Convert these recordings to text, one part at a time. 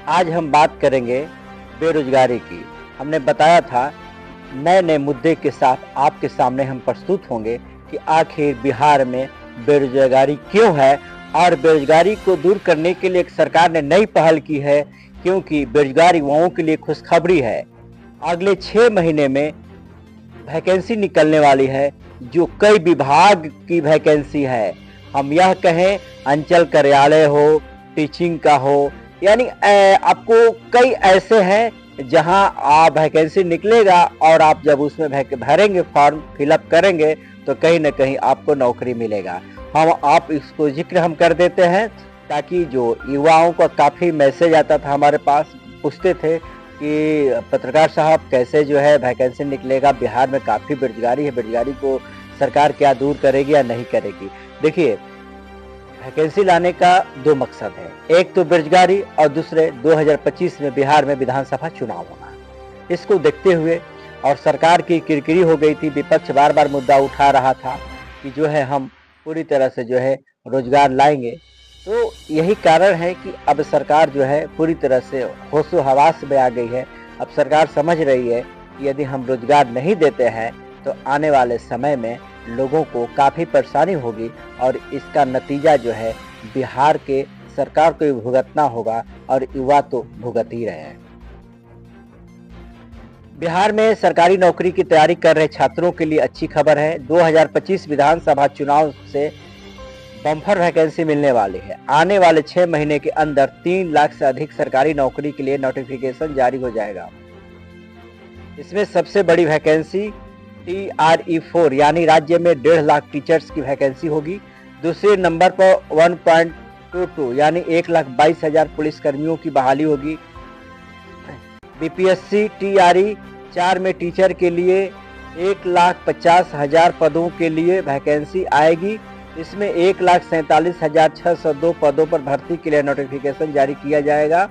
आज हम बात करेंगे बेरोजगारी की। हमने बताया था नए नए मुद्दे के साथ आपके सामने हम प्रस्तुत होंगे कि आखिर बिहार में बेरोजगारी क्यों है और बेरोजगारी को दूर करने के लिए एक सरकार ने नई पहल की है, क्योंकि बेरोजगार युवाओं के लिए खुशखबरी है। अगले 6 महीने में वैकेंसी निकलने वाली है, जो कई विभाग की वैकेंसी है। हम यह कहें अंचल कार्यालय हो, टीचिंग का हो, यानी आपको कई ऐसे हैं जहां वैकेंसी निकलेगा और आप जब उसमें भरेंगे, फॉर्म फिलअप करेंगे तो कहीं ना कहीं आपको नौकरी मिलेगा। आप इसको जिक्र हम कर देते हैं ताकि जो युवाओं का काफ़ी मैसेज आता था हमारे पास, पूछते थे कि पत्रकार साहब कैसे जो है वैकेंसी निकलेगा, बिहार में काफ़ी बेरोजगारी है, बेरोजगारी को सरकार क्या दूर करेगी या नहीं करेगी। देखिए, वैकेंसी लाने का 2 मकसद है, एक तो बेरोजगारी और दूसरे 2025 में बिहार में विधानसभा चुनाव होना। इसको देखते हुए और सरकार की किरकिरी हो गई थी, विपक्ष बार बार मुद्दा उठा रहा था कि जो है हम पूरी तरह से जो है रोजगार लाएंगे। तो यही कारण है कि अब सरकार जो है पूरी तरह से होशो हवास में आ गई है। अब सरकार समझ रही है कि यदि हम रोजगार नहीं देते हैं तो आने वाले समय में लोगों को काफ़ी परेशानी होगी और इसका नतीजा जो है बिहार के सरकार को भुगतना होगा और युवा तो भुगत ही रहे हैं। बिहार में सरकारी नौकरी की तैयारी कर रहे छात्रों के लिए अच्छी खबर है। 2025 विधानसभा चुनाव से बम्पर वैकेंसी मिलने वाली है। आने वाले 6 महीने के अंदर 3 लाख से अधिक सरकारी नौकरी के लिए नोटिफिकेशन जारी हो जाएगा। इसमें सबसे बड़ी वैकेंसी TRE4 यानी राज्य में 1.5 लाख टीचर्स की वैकेंसी होगी। दूसरे नंबर पर 1.22 यानी 1,22,000 पुलिस कर्मियों की बहाली होगी। BPSC TRE4 में टीचर के लिए 1,50,000 पदों के लिए वैकेंसी आएगी। इसमें 1,47,602 पदों पर भर्ती के लिए नोटिफिकेशन जारी किया जाएगा।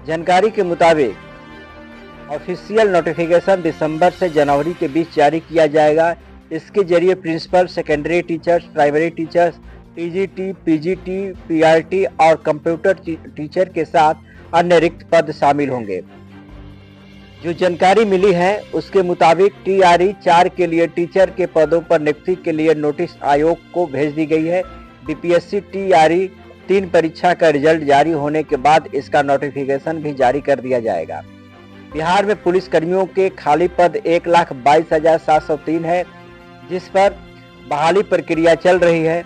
जानकारी के मुताबिक ऑफिशियल नोटिफिकेशन दिसंबर से जनवरी के बीच जारी किया जाएगा। इसके जरिए principal, secondary teachers, primary teachers, TGT, PGT, PRT और कंप्यूटर टीचर के साथ अन्य रिक्त पद शामिल होंगे। जो जानकारी मिली है उसके मुताबिक TRE4 के लिए टीचर के पदों पर नियुक्ति के लिए नोटिस आयोग को भेज दी गई है। BPSC TRE3 परीक्षा का रिजल्ट जारी होने के बाद इसका नोटिफिकेशन भी जारी कर दिया जाएगा। बिहार में पुलिस कर्मियों के खाली पद 1,22,703 है, जिस पर बहाली प्रक्रिया चल रही है।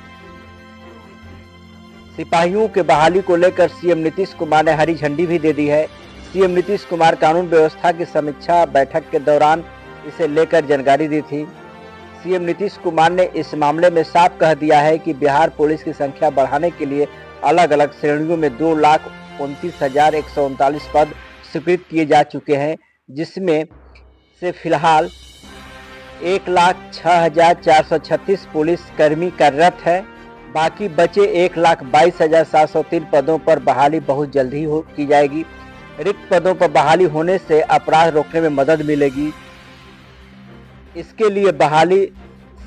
सिपाहियों के बहाली को लेकर CM नीतीश कुमार ने हरी झंडी भी दे दी है। CM नीतीश कुमार कानून व्यवस्था की समीक्षा बैठक के दौरान इसे लेकर जानकारी दी थी। CM नीतीश कुमार ने इस मामले में साफ कह दिया है कि बिहार पुलिस की संख्या बढ़ाने के लिए अलग अलग श्रेणियों में 2,29,139 पद स्वीकृत किए जा चुके हैं, जिसमें से फिलहाल 1,06,436 पुलिस कर्मी कार्यरत है। बाकी बचे 1,22,703 पदों पर बहाली बहुत जल्द ही की जाएगी। रिक्त पदों पर बहाली होने से अपराध रोकने में मदद मिलेगी। इसके लिए बहाली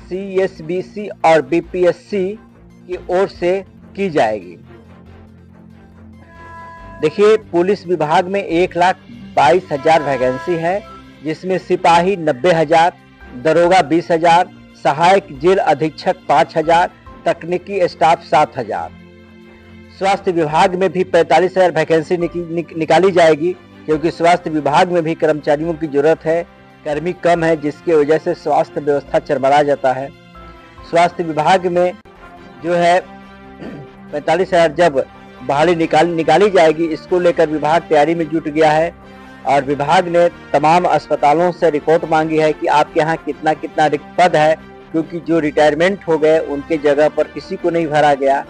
CSBC और BPSC की ओर से की जाएगी। देखिए, पुलिस विभाग में 1,22,000 वैकेंसी है, जिसमें सिपाही 90,000, दरोगा 20,000, सहायक जेल अधीक्षक 5,000, तकनीकी स्टाफ 7,000। स्वास्थ्य विभाग में भी 45,000 वैकेंसी निकाली जाएगी, क्योंकि स्वास्थ्य विभाग में भी कर्मचारियों की जरूरत है। कर्मी कम है, जिसकी वजह से स्वास्थ्य व्यवस्था चरमरा जाता है। स्वास्थ्य विभाग में जो है 45,000 जब बहाली निकाली जाएगी, इसको लेकर विभाग तैयारी में जुट गया है और विभाग ने तमाम अस्पतालों से रिपोर्ट मांगी है कि आपके यहाँ कितना कितना रिक्त पद है, क्योंकि जो रिटायरमेंट हो गए उनके जगह पर किसी को नहीं भरा गया।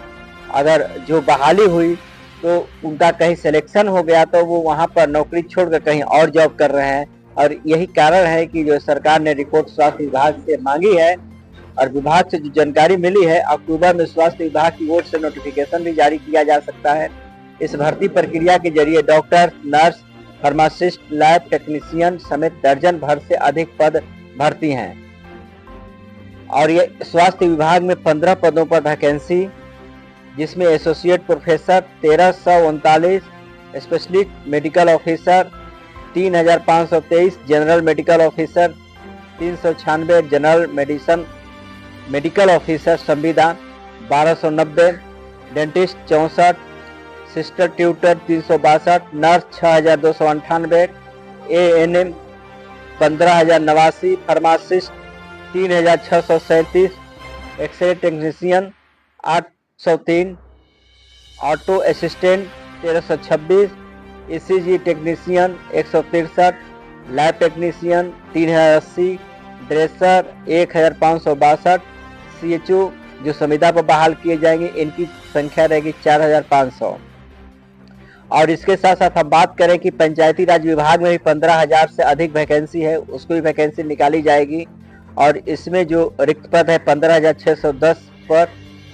अगर जो बहाली हुई तो उनका कहीं सिलेक्शन हो गया तो वो वहाँ पर नौकरी छोड़कर कहीं और जॉब कर रहे हैं, और यही कारण है कि जो सरकार ने रिपोर्ट स्वास्थ्य विभाग से मांगी है और विभाग से जो जानकारी मिली है, अक्टूबर में स्वास्थ्य विभाग की ओर से नोटिफिकेशन भी जारी किया जा सकता है। इस भर्ती प्रक्रिया के जरिए doctor, nurse, pharmacist, lab technician समेत दर्जन भर से अधिक पद भर्ती हैं। और ये स्वास्थ्य विभाग में 15 पदों पर वैकेंसी, जिसमें associate professor 1339, specialist medical officer 3523, general medical officer 396, general medical officer संविदा 1290, dentist 64, sister tutor 362, nurse 6298, ANM 15089, pharmacist 3637, X-ray technician 803, auto assistant 1326, ECG technician 163, lab technician 3080, dresser 1562, CHO जो संविदा पर बहाल किए जाएंगे इनकी संख्या रहेगी 4500। और इसके साथ साथ हम बात करें कि पंचायती राज विभाग में भी 15,000 से अधिक वैकेंसी है, उसको भी वैकेंसी निकाली जाएगी। और इसमें जो रिक्त पद है 15,610 पर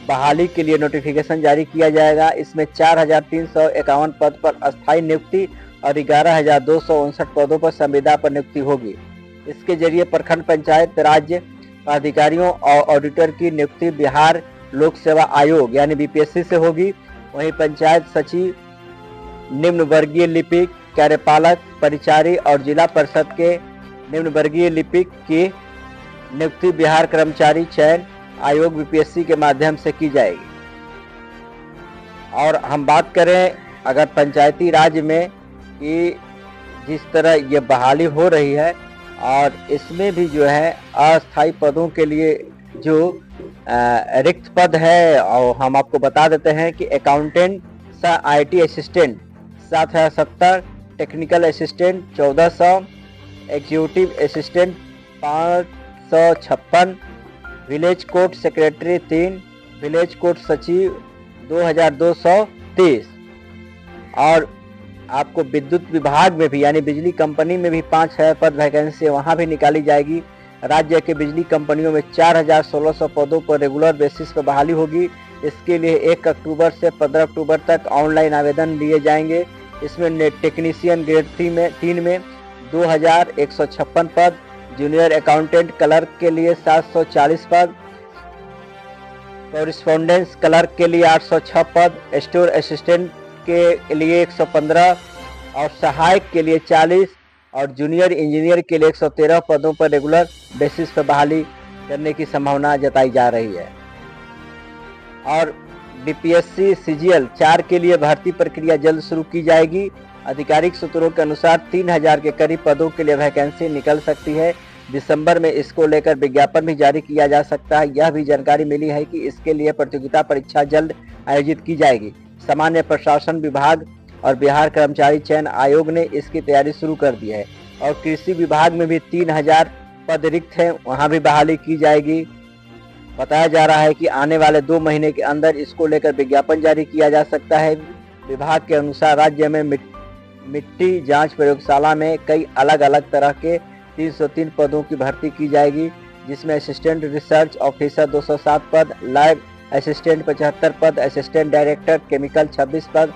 बहाली के लिए नोटिफिकेशन जारी किया जाएगा। इसमें 4,351 पद पर अस्थायी नियुक्ति और 11,259 पदों पर संविदा पर नियुक्ति होगी। इसके जरिए प्रखंड पंचायत राज्य अधिकारियों और ऑडिटर की नियुक्ति बिहार लोक सेवा आयोग यानी BPSC से होगी। वहीं पंचायत सचिव, निम्न वर्गीय लिपिक, कार्यपालक, परिचारी और जिला परिषद के निम्न वर्गीय लिपिक की नियुक्ति बिहार कर्मचारी चयन आयोग BPSC के माध्यम से की जाएगी। और हम बात करें अगर पंचायती राज में कि जिस तरह ये बहाली हो रही है और इसमें भी जो है अस्थायी पदों के लिए जो रिक्त पद है, और हम आपको बता देते हैं कि accountant IT assistant 7,070, technical assistant 1400, executive assistant 556, village court secretary 3, village court सचिव 2230। और आपको विद्युत विभाग में भी यानी बिजली कंपनी में भी 5,000 पद वैकेंसी वहां भी निकाली जाएगी। राज्य के बिजली कंपनियों में 4,1600 पदों पर रेगुलर बेसिस पर बहाली होगी। इसके लिए 1 अक्टूबर से 15 अक्टूबर तक ऑनलाइन आवेदन लिए जाएंगे। इसमें टेक्नीशियन ग्रेड 3 में 2,156 पद, जूनियर अकाउंटेंट क्लर्क के लिए 740 पद, कॉरेस्पॉन्डेंस क्लर्क के लिए 806 पद, स्टोर असिस्टेंट के लिए 115 और सहायक के लिए 40 और जूनियर इंजीनियर के लिए 113 पदों पर रेगुलर बेसिस पर बहाली करने की संभावना जताई जा रही है। और BPSC CGL 4 के लिए भर्ती प्रक्रिया जल्द शुरू की जाएगी। आधिकारिक सूत्रों के अनुसार 3,000 के करीब पदों के लिए वैकेंसी निकल सकती है। दिसंबर में इसको लेकर विज्ञापन भी जारी किया जा सकता है। यह भी जानकारी मिली है कि इसके लिए प्रतियोगिता परीक्षा जल्द आयोजित की जाएगी। सामान्य प्रशासन विभाग और बिहार कर्मचारी चयन आयोग ने इसकी तैयारी शुरू कर दी है। और कृषि विभाग में भी 3,000 पद रिक्त हैं, वहां भी बहाली की जाएगी। बताया जा रहा है कि आने वाले 2 महीने के अंदर इसको लेकर विज्ञापन जारी किया जा सकता है। विभाग के अनुसार राज्य में मिट्टी जांच प्रयोगशाला में कई अलग अलग तरह के 303 पदों की भर्ती की जाएगी, जिसमें असिस्टेंट रिसर्च ऑफिसर 207 पद, लैब असिस्टेंट 75 पद, असिस्टेंट डायरेक्टर केमिकल 26 पद,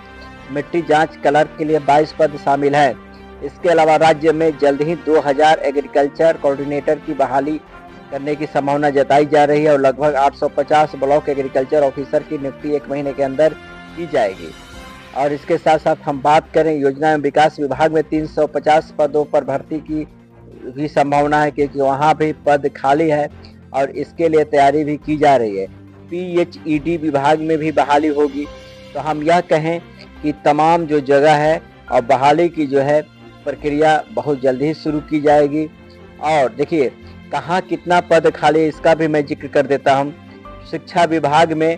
मिट्टी जांच क्लर्क के लिए 22 पद शामिल है। इसके अलावा राज्य में जल्द ही 2000 एग्रीकल्चर कोऑर्डिनेटर की बहाली करने की संभावना जताई जा रही है और लगभग 850 ब्लॉक एग्रीकल्चर ऑफिसर की नियुक्ति 1 महीने के अंदर की जाएगी। और इसके साथ साथ हम बात करें योजना एवं विकास विभाग में 350 पदों पर भर्ती की भी संभावना है, क्योंकि वहां भी पद खाली है और इसके लिए तैयारी भी की जा रही है। PHED विभाग में भी बहाली होगी। तो हम यह कहें कि तमाम जो जगह है और बहाली की जो है प्रक्रिया बहुत जल्द ही शुरू की जाएगी। और देखिए कहाँ कितना पद खाली है इसका भी मैं जिक्र कर देता हूँ। शिक्षा विभाग में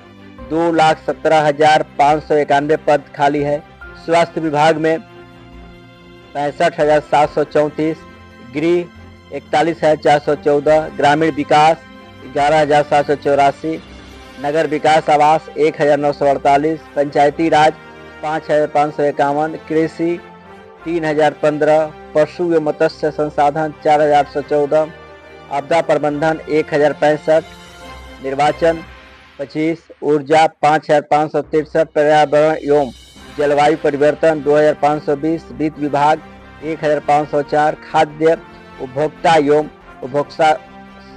2,17,591 पद खाली है। स्वास्थ्य विभाग में 65,734, गृह 41,414, ग्रामीण विकास 11,784, नगर विकास आवास 1,948, पंचायती राज 5,551, कृषि 3,015, पशु एवं मत्स्य संसाधन 4,814, आपदा प्रबंधन 1,065, निर्वाचन 25, ऊर्जा 5,563, पर्यावरण एवं जलवायु परिवर्तन 2,520, वित्त विभाग 1,504, खाद्य उपभोक्ता एवं उपभोक्ता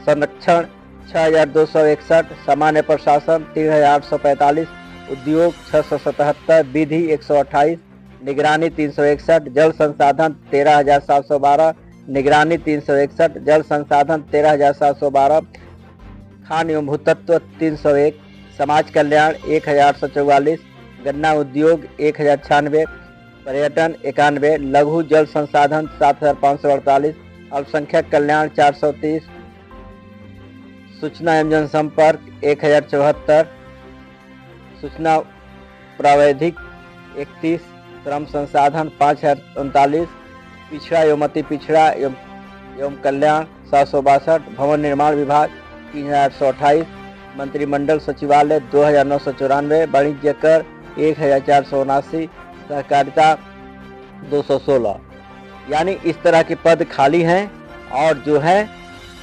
संरक्षण 6,261, सामान्य प्रशासन 3,845, उद्योग 677, विधि 128, निगरानी 361, जल संसाधन 13,712, निगरानी 361, जल संसाधन 13,712, खान एवं भूतत्व 301, समाज कल्याण 1,844, गन्ना उद्योग 1,096, पर्यटन 91, लघु जल संसाधन 7,548, अल्पसंख्यक कल्याण 430, सूचना एवं जनसंपर्क 1,074, सूचना प्रावैधिक 31, श्रम संसाधन 5,039, पिछड़ा एवं अति पिछड़ा एवं कल्याण 762, भवन निर्माण विभाग 3,828, मंत्रिमंडल सचिवालय 2,994, वाणिज्य कर 1,479, सहकारिता 216। यानी इस तरह के पद खाली हैं और जो है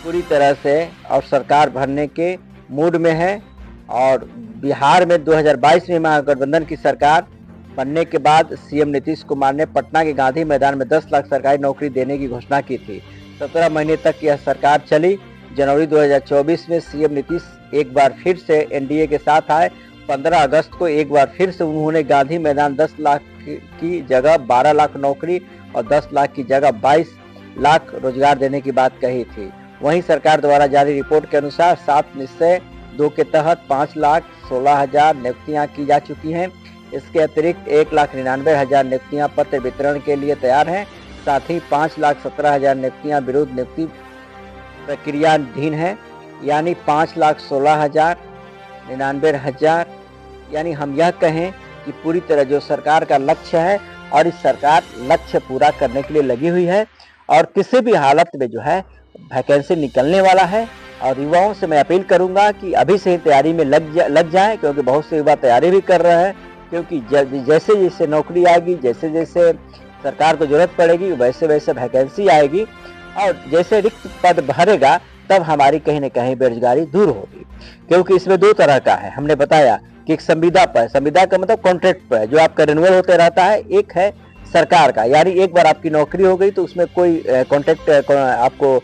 पूरी तरह से और सरकार भरने के मूड में है। और बिहार में 2022 में महागठबंधन की सरकार बनने के बाद सीएम नीतीश कुमार ने पटना के गांधी मैदान में 10 लाख सरकारी नौकरी देने की घोषणा की थी। 17 महीने तक यह सरकार चली। जनवरी 2024 में सीएम नीतीश एक बार फिर से एनडीए के साथ आए। 15 अगस्त को एक बार फिर से उन्होंने गांधी मैदान 10 लाख की जगह 12 लाख नौकरी और 10 लाख की जगह 22 लाख रोजगार देने की बात कही थी। वहीं सरकार द्वारा जारी रिपोर्ट के अनुसार 7 निश्चय 2 के तहत 5,16,000 नियुक्तियां की जा चुकी हैं। इसके अतिरिक्त 1,99,000 नियुक्तियां पत्र वितरण के लिए तैयार हैं। साथ ही 5,17,000 नियुक्तियां विरोध नियुक्ति प्रक्रियाधीन है। यानी 5,16,000, 99,000, यानी हम यह कहें कि पूरी तरह जो सरकार का लक्ष्य है और इस सरकार लक्ष्य पूरा करने के लिए लगी हुई है और किसी भी हालत में जो है वैकेंसी निकलने वाला है। और युवाओं से मैं अपील करूंगा कि अभी से ही तैयारी में लग जाएं, क्योंकि बहुत से युवा तैयारी भी कर रहे हैं। क्योंकि जैसे जैसे नौकरी आएगी, जैसे जैसे सरकार को जरूरत पड़ेगी, वैसे वैसे वैकेंसी आएगी और जैसे रिक्त पद भरेगा तब हमारी कहीं न कहीं बेरोजगारी दूर होगी। क्योंकि इसमें 2 तरह का है। हमने बताया कि एक संविदा पर, संविदा का मतलब कॉन्ट्रैक्ट पर जो आपका रिन्यूअल होते रहता है। एक है सरकार का, यानी एक बार आपकी नौकरी हो गई तो उसमें कोई आपको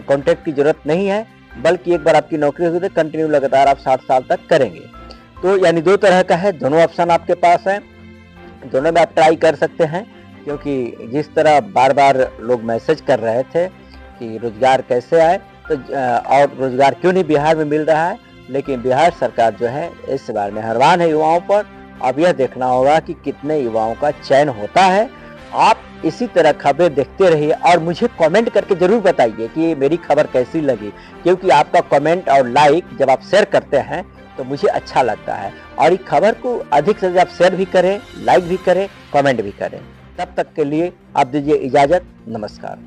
कॉन्ट्रैक्ट की जरूरत नहीं है, बल्कि एक बार आपकी नौकरी हो गई तो कंटिन्यू लगातार आप 60 साल तक करेंगे। तो यानी 2 तरह का है, दोनों ऑप्शन आपके पास है, दोनों में आप ट्राई कर सकते हैं। क्योंकि जिस तरह बार बार लोग मैसेज कर रहे थे कि रोजगार कैसे आए, तो और रोजगार क्यों नहीं बिहार में मिल रहा है, लेकिन बिहार सरकार जो है इस बार में मेहरबान है युवाओं पर। अब यह देखना होगा कि कितने युवाओं का चयन होता है। आप इसी तरह खबरें देखते रहिए और मुझे कमेंट करके जरूर बताइए कि मेरी खबर कैसी लगी। क्योंकि आपका कमेंट और लाइक जब आप शेयर करते हैं तो मुझे अच्छा लगता है। और इस खबर को अधिक से अधिक आप शेयर भी करें, लाइक भी करें, कमेंट भी करें। तब तक के लिए आप दीजिए इजाजत। नमस्कार।